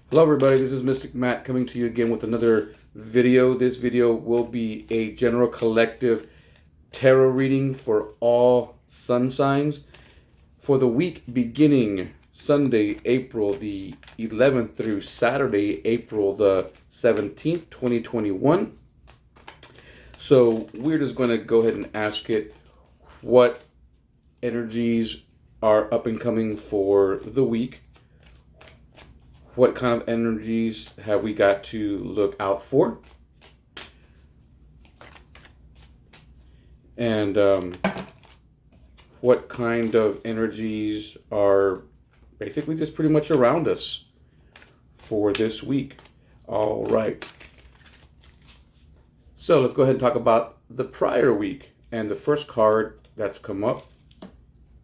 Hello everybody, this is Mystic Matt coming to you again with another video. This video will be a general collective tarot reading for all sun signs for the week beginning Sunday, April the 11th through Saturday, April the 17th, 2021. So we're just going to go ahead and ask it what energies are up and coming for the week. What kind of energies have we got to look out for? And what kind of energies are basically just pretty much around us for this week? All right. So let's go ahead and talk about the prior week. And the first card that's come up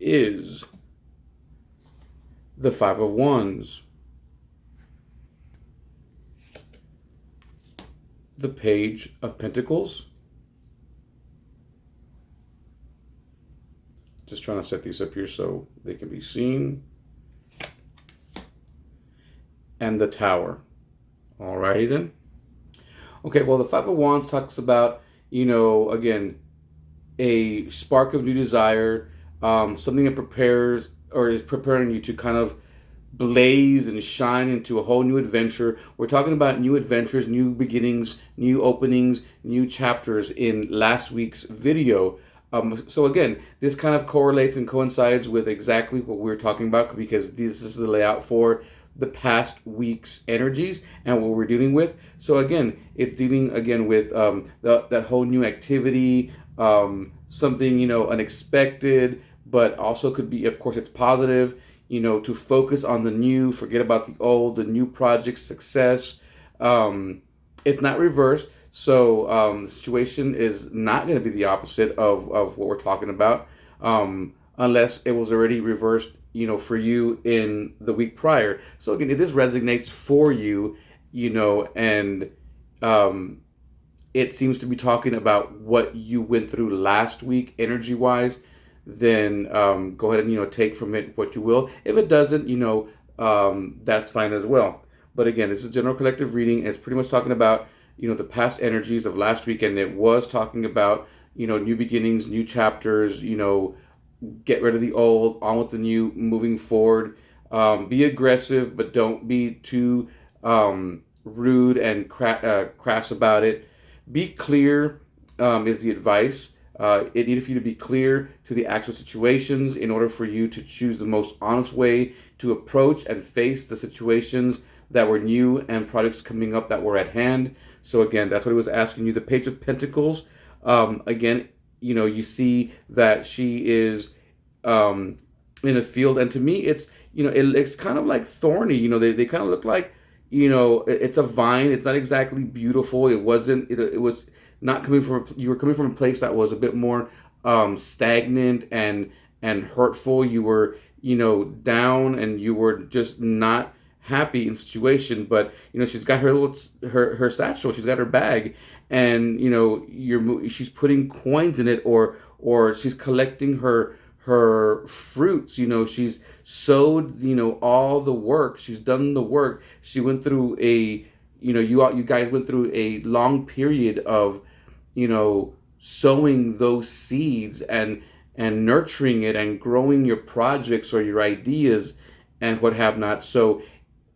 is the Five of Wands, the Page of Pentacles. Just trying to set these up here so they can be seen. And the Tower. Alrighty then. Okay, well, the Five of Wands talks about, again, a spark of new desire, something that prepares or is preparing you to kind of blaze and shine into a whole new adventure. We're talking about new adventures, new beginnings, new openings, new chapters in last week's video. So again, this kind of correlates and coincides with exactly what we're talking about, because this is the layout for the past week's energies and what we're dealing with. So again, it's dealing again with that whole new activity, something unexpected, but also could be, of course, it's positive. To focus on the new, forget about the old, the new project success. It's not reversed, so the situation is not going to be the opposite of what we're talking about, unless it was already reversed, for you in the week prior. So again, if this resonates for you, and it seems to be talking about what you went through last week energy-wise, then go ahead and take from it what you will. If it doesn't, that's fine as well. But again, this is general collective reading. It's pretty much talking about the past energies of last week, and it was talking about new beginnings, new chapters. Get rid of the old, on with the new, moving forward. Be aggressive, but don't be too rude and crass about it. Be clear is the advice. It needed for you to be clear to the actual situations in order for you to choose the most honest way to approach and face the situations that were new and projects coming up that were at hand. So again, that's what it was asking you. The Page of Pentacles, again, you see that she is in a field, and to me, it's it's kind of like thorny. They kind of look like it's a vine. It's not exactly beautiful. It wasn't. It was not coming from. You were coming from a place that was a bit more stagnant and hurtful. You were down, and you were just not happy in situation. But she's got her satchel. She's got her bag, and she's putting coins in it, or she's collecting her fruits. She's sowed all the work. She's done the work. She went through you guys went through a long period of sowing those seeds and nurturing it and growing your projects or your ideas and what have not. So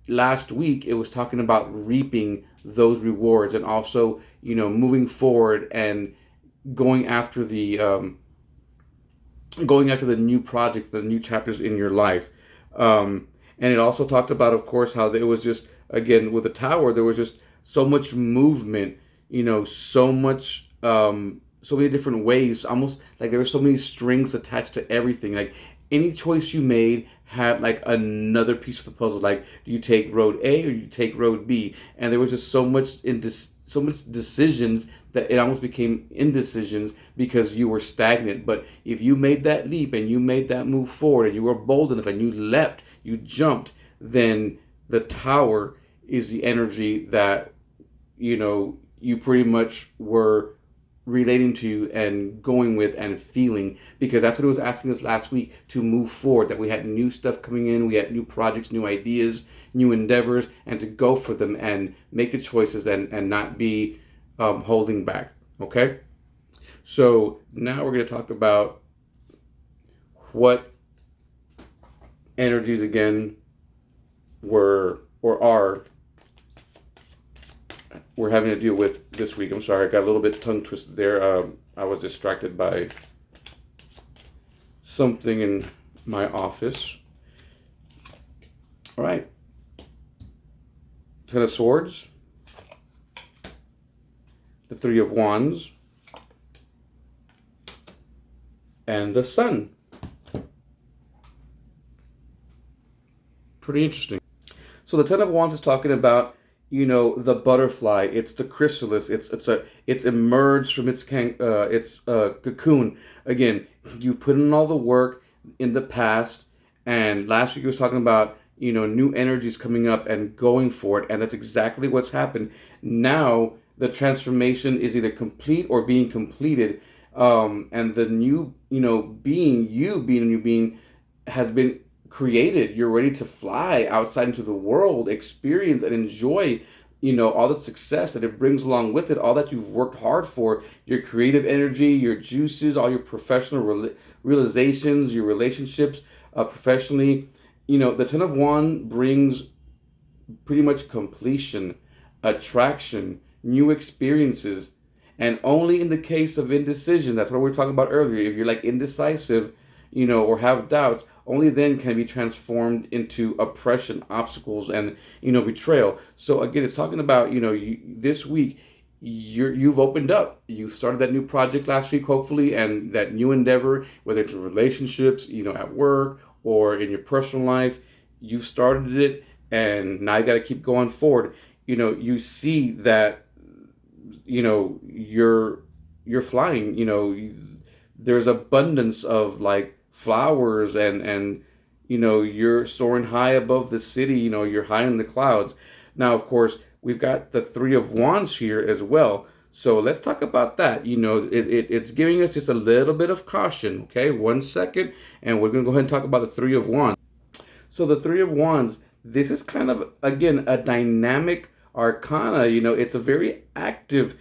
last week it was talking about reaping those rewards, and also moving forward and going after the new project, the new chapters in your life. And it also talked about, of course, how there was just, again, with the Tower, there was just so much movement, so much, so many different ways, almost like there were so many strings attached to everything. Like any choice you made had like another piece of the puzzle. Like, do you take road A or do you take road B? And there was just so much decisions that it almost became indecisions because you were stagnant. But if you made that leap and you made that move forward and you were bold enough and you leapt, you jumped, then the Tower is the energy that you pretty much were relating to and going with and feeling, because that's what it was asking us last week, to move forward, that we had new stuff coming in, we had new projects, new ideas, new endeavors, and to go for them and make the choices and not be holding back. Okay, so now we're going to talk about what energies again were or are we're having to deal with this week. I'm sorry, I got a little bit tongue twisted there. I was distracted by something in my office. All right. Ten of Swords, the Three of Wands, and the Sun. Pretty interesting. So the Ten of Wands is talking about, the butterfly. It's the chrysalis. It's emerged from its cocoon. Again, you've put in all the work in the past, and last week he was talking about new energies coming up and going for it, and that's exactly what's happened. Now the transformation is either complete or being completed, and the new being a new being has been created. You're ready to fly outside into the world, experience and enjoy all the success that it brings along with it, all that you've worked hard for, your creative energy, your juices, all your professional realizations, your relationships professionally. The Ten of Wands brings pretty much completion, attraction, new experiences, and only in the case of indecision, that's what we were talking about earlier, if you're like indecisive, or have doubts, only then can it be transformed into oppression, obstacles, and betrayal. So again, it's talking about this week you've opened up. You started that new project last week, hopefully, and that new endeavor, whether it's in relationships, at work or in your personal life, you started it, and now you got to keep going forward. You see that you're flying. There's abundance of like flowers, and you're soaring high above the city. You're high in the clouds. Now, of course, we've got the Three of Wands here as well, so let's talk about that. It's giving us just a little bit of caution. Okay, 1 second, and we're gonna go ahead and talk about the Three of Wands. So the Three of Wands, this is kind of, again, a dynamic arcana. It's a very active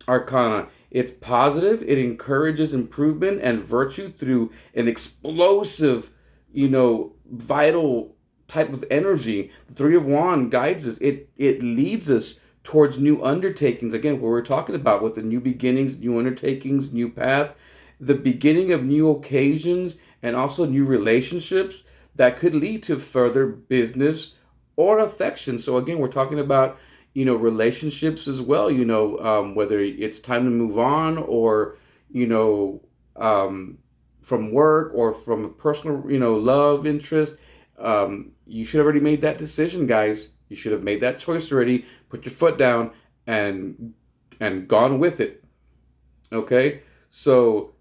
arcana. It's positive. It encourages improvement and virtue through an explosive, vital type of energy. The Three of Wands guides us. It leads us towards new undertakings. Again, what we're talking about with the new beginnings, new undertakings, new path, the beginning of new occasions, and also new relationships that could lead to further business or affection. So again, we're talking about relationships as well, whether it's time to move on, or from work or from a personal love interest. You should have already made that decision, guys. You should have made that choice already, put your foot down, and gone with it. Okay, so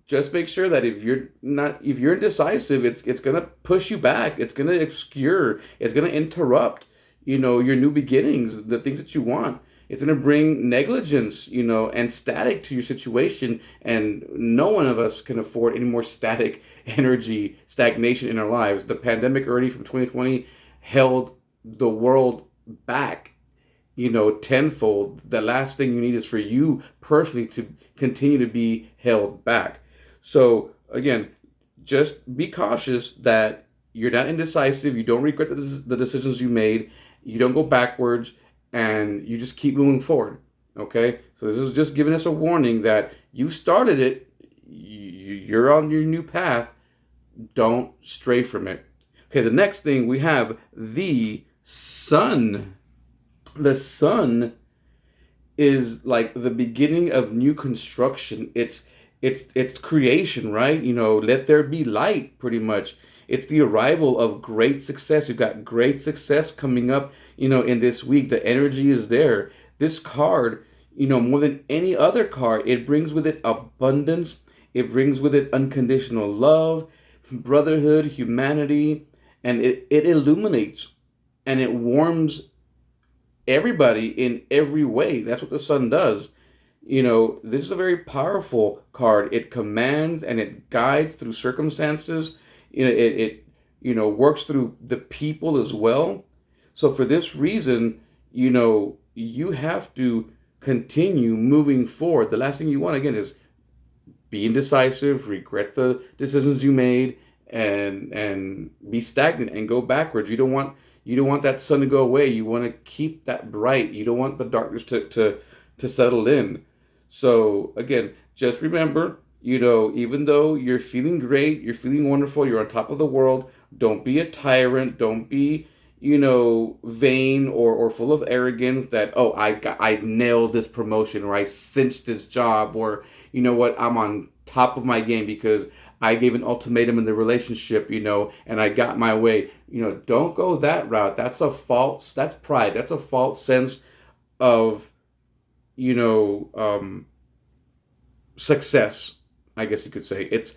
just make sure that if you're indecisive, it's gonna push you back, it's gonna obscure, it's gonna interrupt your new beginnings, the things that you want. It's going to bring negligence, and static to your situation. And no one of us can afford any more static energy, stagnation in our lives. The pandemic already from 2020 held the world back, tenfold. The last thing you need is for you personally to continue to be held back. So again, just be cautious that you're not indecisive. You don't regret the decisions you made. You don't go backwards, and you just keep moving forward. Okay? So this is just giving us a warning that you started it. You're on your new path. Don't stray from it. Okay, the next thing we have the Sun. The Sun is like the beginning of new construction. It's creation, right? Let there be light, pretty much. It's the arrival of great success. You've got great success coming up, in this week. The energy is there. This card, more than any other card, it brings with it abundance. It brings with it unconditional love, brotherhood, humanity, and it illuminates and it warms everybody in every way. That's what the Sun does. this is a very powerful card. It commands and it guides through circumstances. It works through the people as well. So for this reason, you have to continue moving forward. The last thing you want, again, is be indecisive, regret the decisions you made, and be stagnant and go backwards. You don't want that sun to go away. You want to keep that bright. You don't want the darkness to settle in. So again, just remember, even though you're feeling great, you're feeling wonderful, you're on top of the world, don't be a tyrant. Don't be, vain or full of arrogance that, oh, I nailed this promotion, or I cinched this job, or you know what, I'm on top of my game because I gave an ultimatum in the relationship, and I got my way. Don't go that route. That's pride. That's a false sense of, you know, um, success. I guess you could say it's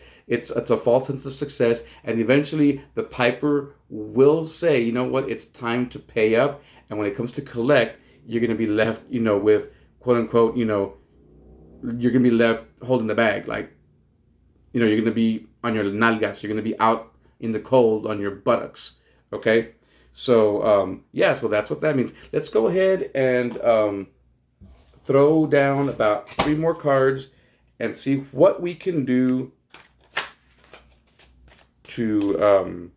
a false sense of success, and eventually the piper will say, you know what, it's time to pay up. And when it comes to collect, you're going to be left, with quote unquote, you're going to be left holding the bag, like, you're going to be on your nalgas, you're going to be out in the cold on your buttocks. Okay, so yeah, so that's what that means. Let's go ahead and throw down about 3 more cards and see what we can do to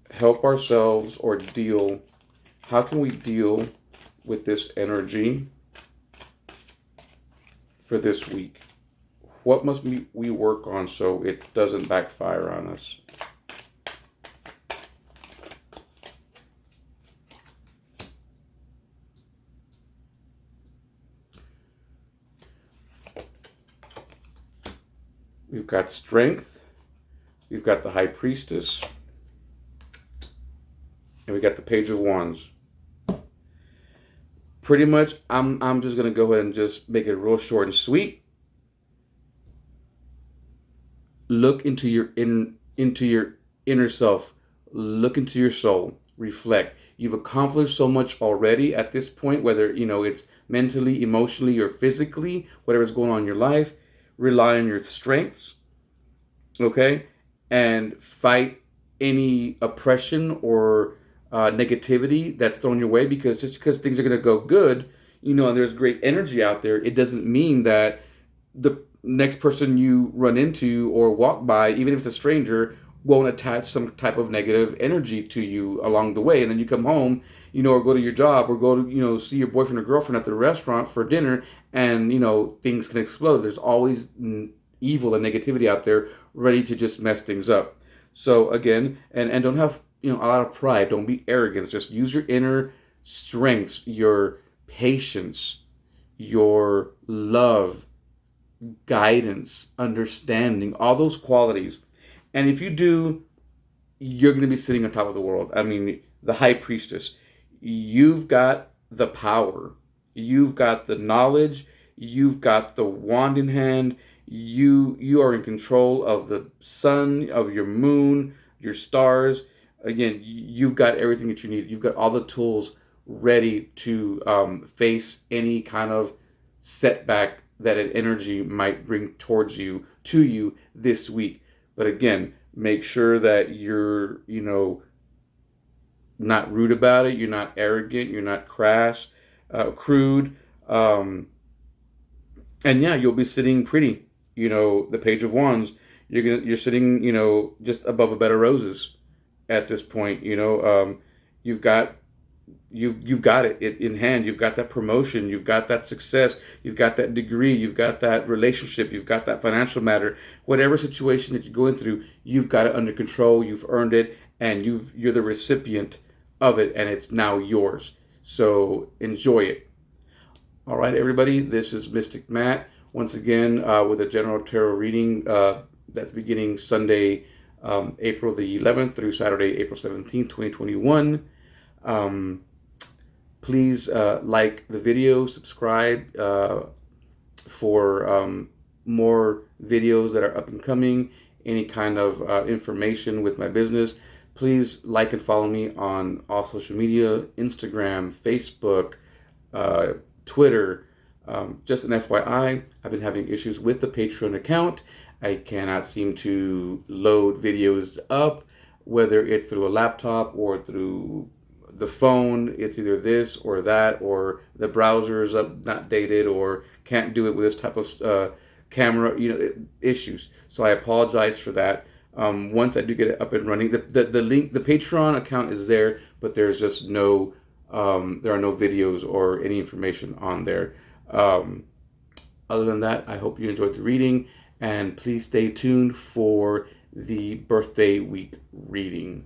help ourselves or deal. How can we deal with this energy for this week? What must we work on so it doesn't backfire on us? We've got strength, we've got the High Priestess, and we got the Page of Wands. Pretty much, I'm just gonna go ahead and just make it real short and sweet. Look into your inner self. Look into your soul. Reflect. You've accomplished so much already at this point, whether it's mentally, emotionally, or physically, whatever's going on in your life. Rely on your strengths, okay, and fight any oppression or negativity that's thrown your way. Because just because things are going to go good, and there's great energy out there, it doesn't mean that the next person you run into or walk by, even if it's a stranger, won't attach some type of negative energy to you along the way. And then you come home, or go to your job, or go to, see your boyfriend or girlfriend at the restaurant for dinner, and, things can explode. There's always evil and negativity out there ready to just mess things up. So again, and don't have, a lot of pride. Don't be arrogant. Just use your inner strengths, your patience, your love, guidance, understanding, all those qualities. And if you do, you're going to be sitting on top of the world. I mean, the High Priestess, you've got the power, you've got the knowledge, you've got the wand in hand. You are in control of the sun, of your moon, your stars. Again, you've got everything that you need. You've got all the tools ready to face any kind of setback that an energy might bring towards you, to you this week. But again, make sure that you're, not rude about it. You're not arrogant. You're not crass, crude. And yeah, you'll be sitting pretty. The Page of Wands. You're sitting, just above a bed of roses at this point. You've got you've got it in hand. You've got that promotion, you've got that success, you've got that degree, you've got that relationship, you've got that financial matter. Whatever situation that you're going through, you've got it under control. You've earned it, and you're the recipient of it, and it's now yours. So enjoy it. All right, everybody, this is Mystic Matt once again with a general tarot reading that's beginning Sunday, April the 11th through Saturday, April 17th, 2021. Please like the video, subscribe for more videos that are up and coming, any kind of information with my business. Please like and follow me on all social media, Instagram, Facebook, uh, Twitter. Just an FYI, I've been having issues with the Patreon account. I cannot seem to load videos up, whether it's through a laptop or through the phone. It's either this or that, or the browser's up, not dated, or can't do it with this type of camera, issues. So I apologize for that. Once I do get it up and running, the link, the Patreon account is there, but there's just no, there are no videos or any information on there. Um, Other than that, I hope you enjoyed the reading, and please stay tuned for the birthday week reading.